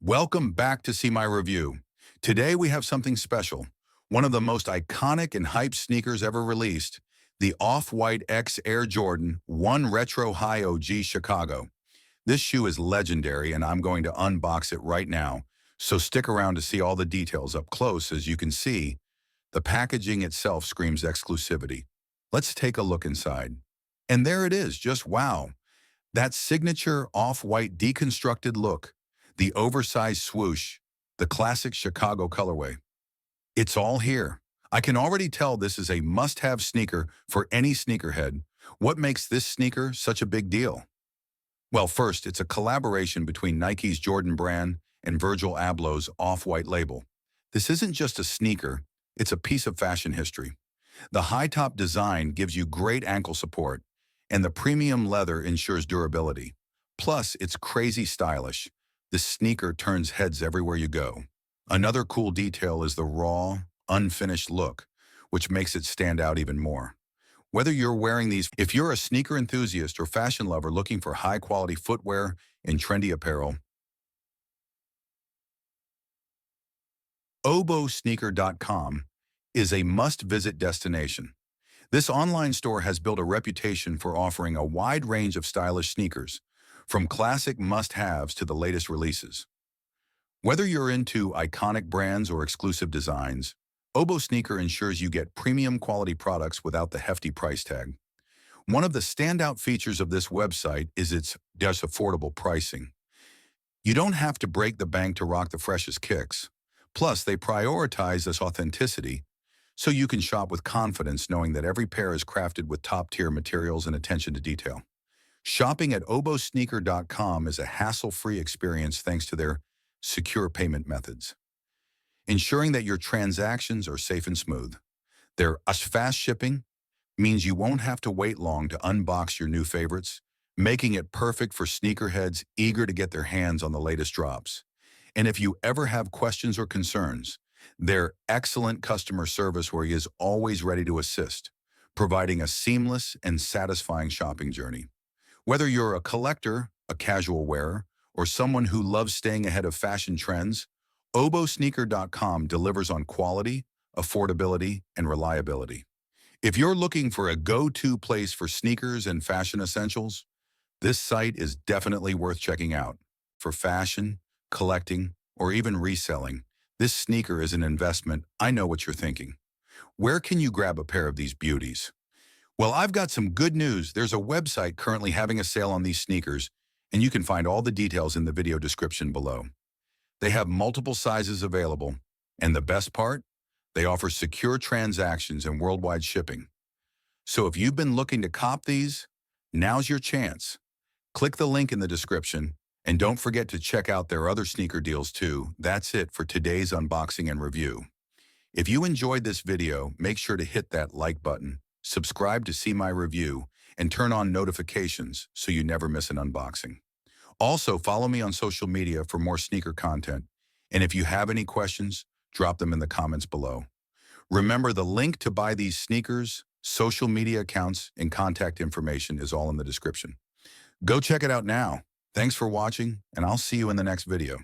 Welcome back to See My Review. Today we have something special. One of the most iconic and hyped sneakers ever released, the Off-White X Air Jordan 1 Retro High OG Chicago. This shoe is legendary and I'm going to unbox it right now, so stick around to see all the details up close. As you can see, the packaging itself screams exclusivity. Let's take a look inside. And there it is, just wow. That signature off-white deconstructed look, the oversized swoosh, the classic Chicago colorway. It's all here. I can already tell this is a must-have sneaker for any sneakerhead. What makes this sneaker such a big deal? Well, first, it's a collaboration between Nike's Jordan brand and Virgil Abloh's Off-White label. This isn't just a sneaker, it's a piece of fashion history. The high-top design gives you great ankle support, and the premium leather ensures durability. Plus, it's crazy stylish. This sneaker turns heads everywhere you go. Another cool detail is the raw, unfinished look, which makes it stand out even more. Whether you're wearing these, if you're a sneaker enthusiast or fashion lover looking for high-quality footwear and trendy apparel, OBOsee.com is a must-visit destination. This online store has built a reputation for offering a wide range of stylish sneakers, from classic must-haves to the latest releases. Whether you're into iconic brands or exclusive designs, OBOsee ensures you get premium quality products without the hefty price tag. One of the standout features of this website is its affordable pricing. You don't have to break the bank to rock the freshest kicks. Plus, they prioritize this authenticity, so you can shop with confidence knowing that every pair is crafted with top-tier materials and attention to detail. Shopping at OBOsee.com is a hassle-free experience thanks to their secure payment methods, ensuring that your transactions are safe and smooth. Their fast shipping means you won't have to wait long to unbox your new favorites, making it perfect for sneakerheads eager to get their hands on the latest drops. And if you ever have questions or concerns, their excellent customer service is always ready to assist, providing a seamless and satisfying shopping journey. Whether you're a collector, a casual wearer, or someone who loves staying ahead of fashion trends, OBOsee.com delivers on quality, affordability, and reliability. If you're looking for a go-to place for sneakers and fashion essentials, this site is definitely worth checking out. For fashion, collecting, or even reselling, this sneaker is an investment. I know what you're thinking. Where can you grab a pair of these beauties? Well, I've got some good news. There's a website currently having a sale on these sneakers, and you can find all the details in the video description below. They have multiple sizes available, and the best part? They offer secure transactions and worldwide shipping. So if you've been looking to cop these, now's your chance. Click the link in the description, and don't forget to check out their other sneaker deals too. That's it for today's unboxing and review. If you enjoyed this video, make sure to hit that like button, subscribe to See My Review, and turn on notifications so you never miss an unboxing. Also, follow me on social media for more sneaker content. And if you have any questions, drop them in the comments below. Remember, the link to buy these sneakers, social media accounts, and contact information is all in the description. Go check it out now. Thanks for watching, and I'll see you in the next video.